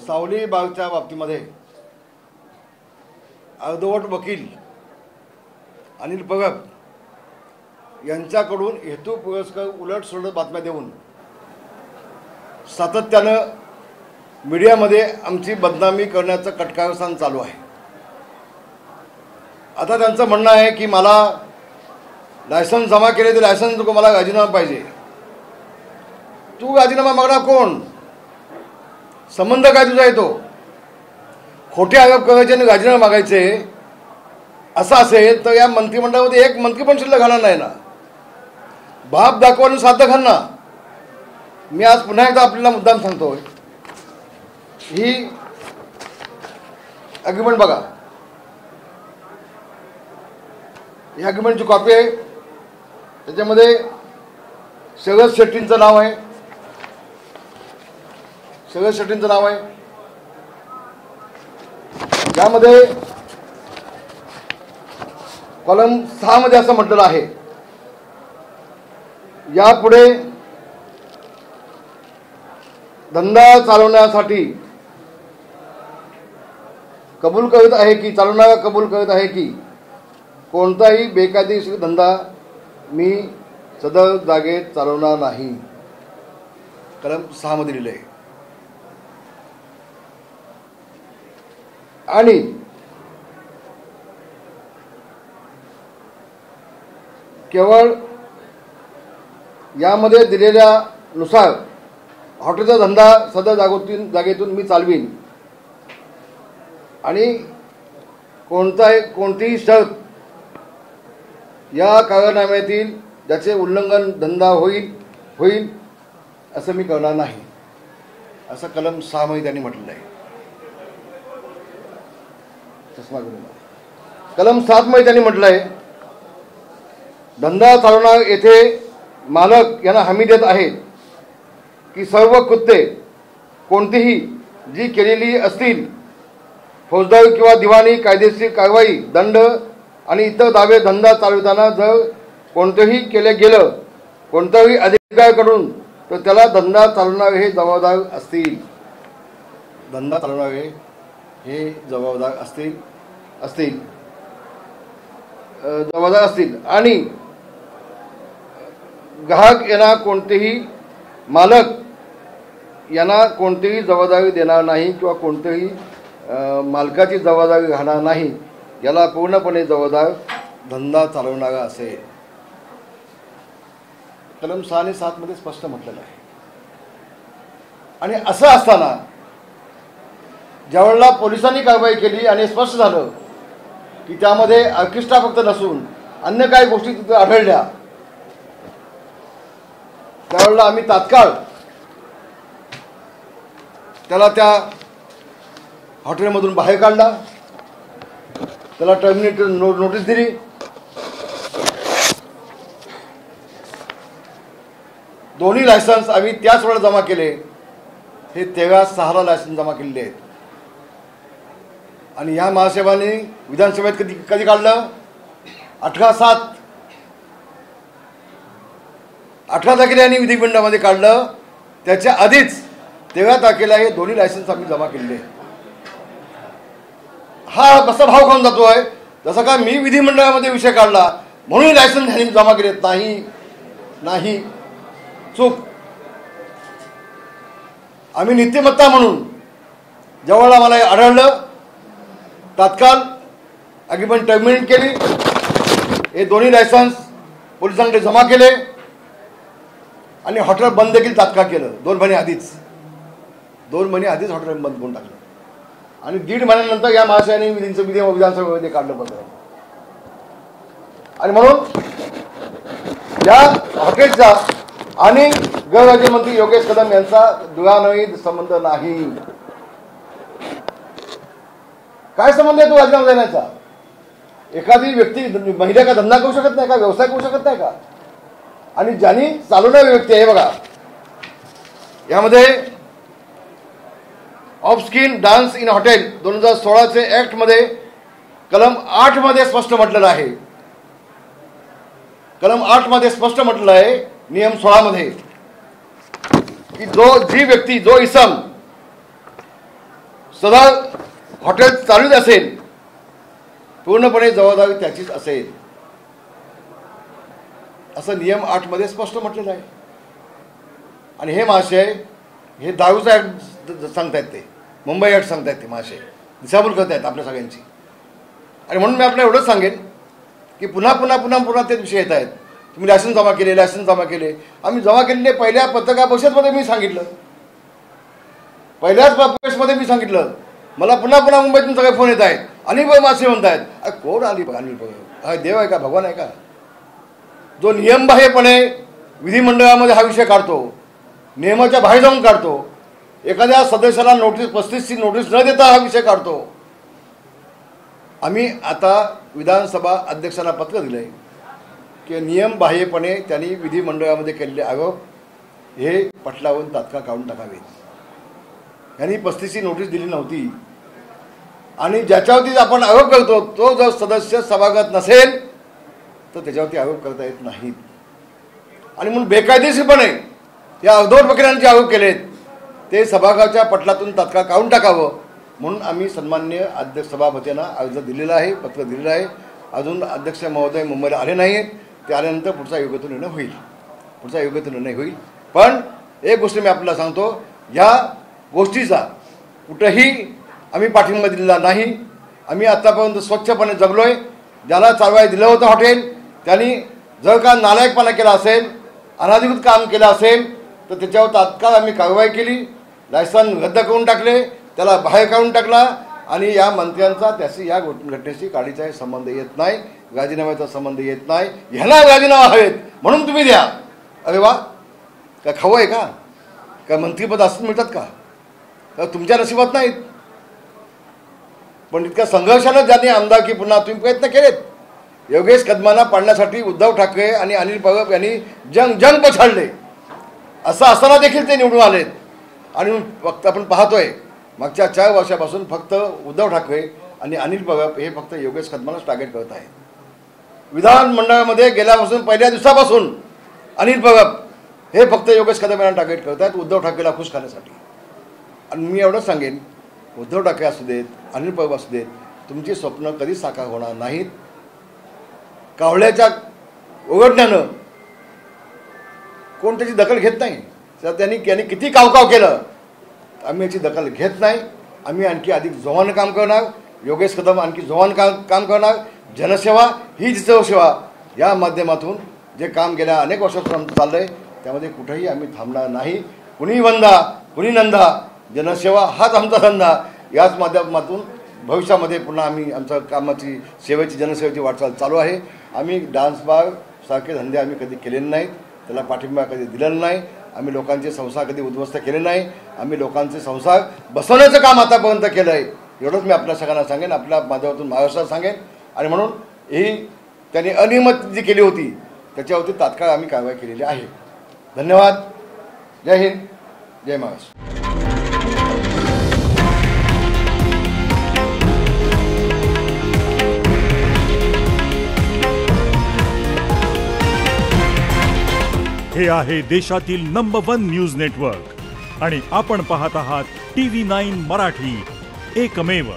सावली बागच्या बाबतीमध्ये अर्धवट वकील अनिल परब यांच्याकडून हेतुपुरस्सर उलटसुलट बातम्या देऊन सातत्यानं मीडियामध्ये आमची बदनामी करण्याचं कटकारस्थान चालू आहे। आता त्यांचं म्हणणं आहे की मला लायसन्स जमा केले तर लायसन्स नको, मला राजीनामा पाहिजे। तू राजीनामा मागणार कोण? संबंध काय तुझा येतो? खोटे आरोप करायचे आणि राजीनामा मागायचे असं असेल तर या मंत्रिमंडळामध्ये एक मंत्री पण शिल्लक घालणार नाही ना। बाप दाखवून साध्य घालना। मी आज पुन्हा एकदा आपल्याला मुद्दाम सांगतोय, ही अग्रीमेंट बघा, ही अग्रीमेंटची कॉपी आहे। त्याच्यामध्ये शरद शेट्टींचं नाव आहे, शरद शेट्टींचं नाव आहे। यामध्ये कॉलम 6 मध्ये असं म्हटलेलं आहे, यापुढे धंदा चालवण्यासाठी कबूल करत आहे की चालवणारा कबूल करत आहे की कोणताही बेकायदेशीर धंदा मी सदर जागेत चालवणार नाही, कलम 6 मध्ये लिहिले आहे। आणि केवळ यामध्ये दिलेल्या नुसार हॉटेलचा धंदा सदर जागेतून मी चालवीन आणि कोणतीही शर्त या करारनाम्यातील ज्याचे उल्लंघन धंदा होईल असं मी करणार नाही, असं कलम 6 मध्ये त्यांनी म्हटलेलं आहे। कलम 7 मध्ये त्यांनी म्हटलं आहे, धंदा चालवणार येथे मालक यांना हमी देत आहे की सर्व कृत्ये कोणतीही जी केलेली असतील, फौजदारी किंवा दिवाणी कायदेशीर कारवाई, दंड आणि इतर दावे धंदा चालविताना जर कोणतेही केले गेलं कोणत्याही अधिकाऱ्याकडून तर त्याला धंदा चालवणारे हे जबाबदार असतील, धंदा चालवणारे हे जबाबदार असतील आणि ग्राहक यांना कोणतेही मालक यांना कोणतीही जबाबदारी देणार नाही किंवा कोणतेही मालकाची जबाबदारी राहणार नाही, याला पूर्णपणे जबाबदार धंदा चालवणारा असेल, कलम 6 आणि 7 मध्ये स्पष्ट म्हटलेलं आहे। आणि असं असताना ज्यावेळेला पोलिसांनी कारवाई केली आणि स्पष्ट झालं की त्यामध्ये ऑर्केस्ट्रा फक्त नसून अन्य काही गोष्टी तिथे आढळल्या, त्यावेळेला आम्ही तात्काळ त्याला त्या हॉटेलमधून बाहेर काढला, त्याला टर्मिनेट नोटीस दिली। दोन्ही लायसन्स आम्ही त्याच वेळेला जमा केले, हे 13/6 लायसन्स जमा केलेले आहेत। आणि ह्या महासाहेबांनी विधानसभेत कधी काढलं? 18 तारखेला यांनी विधिमंडळामध्ये काढलं, त्याच्या आधीच 13 तारखेला हे दोन्ही लायसन्स आम्ही जमा केलेले आहेत। हा बसा भाव खाऊन जातोय जसं का मी विधिमंडळामध्ये विषय काढला म्हणून लायसन्स यांनी जमा केलेत। नाही, चूक। आम्ही नीतिमत्ता म्हणून जेव्हा आम्हाला आढळलं तात्काळ अग्रीमेंट टर्मिनेट केली, हे दोन्ही लायसन्स पोलिसांकडे जमा केले आणि हॉटेल बंद देखील तात्काळ केलं। 2 महिने आधीच हॉटेल बंद करून टाकलं आणि 1.5 महिन्यानंतर या महाशयाने विधानसभेमध्ये काढलं बंद। आणि म्हणून या हॉटेलचा आणि गृहराज्यमंत्री योगेश कदम यांचा दुरान्वयी संबंध नाही। काय संबंध आहे तो राजीनामा देण्याचा? एखादी व्यक्ती महिला का धंदा करू शकत नाही का? व्यवसाय करू शकत नाही का? आणि ज्यांनी चालवणारी व्यक्ती आहे बघा, यामध्ये of skin dance in hotel 2016 act मध्ये कलम 8 मध्ये स्पष्ट म्हटलेलं आहे, कलम 8 मध्ये स्पष्ट म्हटलेलं आहे नियम 16 मध्ये की जी व्यक्ती जो इसम सदा हॉटेल चालूच असेल, पूर्णपणे जबाबदारी त्याचीच असेल, असं नियम 8 मध्ये स्पष्ट म्हटलेलं आहे. आणि हे महाशय हे दारूचा ॲक्ट सांगतायत, ते मुंबई ॲक्ट सांगतायत, ते महाशय दिशाभूल करत आहेत आपल्या सगळ्यांची. आणि म्हणून मी आपल्याला एवढंच सांगेन की पुन्हा पुन्हा पुन्हा पुन्हा तेच विषय येत आहेत. तुम्ही लायसन्स जमा केले, लायसन्स जमा केले. आम्ही जमा केलेले पहिल्या पत्रकार परिषदेमध्ये मी सांगितलं, पहिल्याच परिषदेमध्ये मी सांगितलं. मला पुन्हा पुन्हा मुंबईतून सगळे फोन येत आहेत, अनिल मासे म्हणतायत. कोण अनिल हा देव आहे का, भगवान आहे का, जो नियमबाह्यपणे विधिमंडळामध्ये हा विषय काढतो, नियमाच्या बाहेर जाऊन काढतो, एखाद्या सदस्याला नोटीस 35ची नोटीस न देता हा विषय काढतो. आम्ही आता विधानसभा अध्यक्षांना पत्र दिलं आहे की नियमबाह्यपणे त्यांनी विधिमंडळामध्ये केलेले आरोप हे पटलावरून तात्काळ काढून टाकावेत. यांनी 35ची नोटीस दिली नव्हती आणि ज्याच्यावरती आपण आरोप करतो तो जर सदस्य सभागृहात नसेल तर त्याच्यावरती आरोप करता येत नाहीत. आणि म्हणून बेकायदेशीरपणे या अवधूत प्रकरणांचे आरोप केलेत ते सभागृहाच्या पटलातून तात्काळ काढून टाकावं म्हणून आम्ही सन्माननीय अध्यक्ष सभापतींना अर्ज दिलेला आहे, पत्र दिलेलं आहे. अजून अध्यक्ष महोदय मुंबईला आले नाहीत, ते आल्यानंतर पुढचा योग्य तो निर्णय होईल. पण एक गोष्ट मी आपल्याला सांगतो, या गोष्टीचा कुठंही आम्ही पाठिंबा दिलेला नाही. आम्ही आत्तापर्यंत स्वच्छपणे जगलोय. ज्याला चालवाय दिलं होतं हॉटेल त्यांनी जर का नालायकपणा केला असेल, अनाधिकृत काम केलं असेल तर त्याच्यावर तात्काळ आम्ही कारवाई केली. लायसन रद्द करून टाकले, त्याला बाहेर काढून टाकला. आणि या मंत्र्यांचा त्याशी या घटनेशी काडीचाही संबंध येत नाही, राजीनाम्याचा संबंध येत नाही. ह्याला राजीनामा हवेत म्हणून तुम्ही द्या. अरे वा, काय खाऊ आहे का, काय मंत्रीपद असंच मिळतात का, तुमच्या नशिबात नाहीत. पण इतक्या संघर्षानं ज्यांनी आमदारकी पुन्हा तुम्ही प्रयत्न केलेत, योगेश कदमांना पाडण्यासाठी उद्धव ठाकरे आणि अनिल परब यांनी जंग पछाडले. असं असताना देखील ते निवडून आलेत. आणि फक्त आपण पाहतोय मागच्या 4 वर्षापासून फक्त उद्धव ठाकरे आणि अनिल परब हे फक्त योगेश कदमांनाच टार्गेट करत आहेत. विधानमंडळामध्ये गेल्यापासून पहिल्या दिवसापासून अनिल परब हे फक्त योगेश कदम यांना टार्गेट करत आहेत उद्धव ठाकरेला खुश करण्यासाठी. आणि मी एवढंच सांगेन, उद्धव ठाकरे असू देत, अनिल परब असू देत, तुमची स्वप्न कधीच साकार होणार नाहीत. कावळ्याच्या ओरडण्यानं कोण त्याची दखल घेत नाही. तर त्यांनी किती कावकाव केलं, आम्ही याची दखल घेत नाही. आम्ही आणखी अधिक जोमानं काम करणार. योगेश कदम आणखी जोमानं काम करणार. जनसेवा ही सेवा या माध्यमातून जे काम गेल्या अनेक वर्षापासून चाललं आहे त्यामध्ये कुठेही आम्ही थांबणार नाही. कुणी वंदा कुणी नंदा, जनसेवा हाच आमचा धंदा. याच माध्यमातून भविष्यामध्ये पुन्हा आम्ही आमच्या कामाची सेवेची जनसेवेची वाटचाल चालू आहे. आम्ही डान्स बार सारखे धंदे आम्ही कधी केलेले नाहीत, त्याला पाठिंबा कधी दिलेला नाही. आम्ही लोकांचे संसार कधी उद्ध्वस्त केले नाही. आम्ही लोकांचे संसार बसवण्याचं काम आतापर्यंत केलं आहे. एवढंच मी आपल्या सगळ्यांना सांगेन, आपल्या माध्यमातून महाराष्ट्रात सांगेन. आणि म्हणून ही त्यांनी अनियमित जी केली होती त्याच्यावरती तात्काळ आम्ही कारवाई केलेली आहे. धन्यवाद. जय हिंद, जय महाराष्ट्र. हे आहे देशातील नंबर 1 न्यूज नेटवर्क आणि आपण पाहत आहात TV9 मराठी, एकमेव.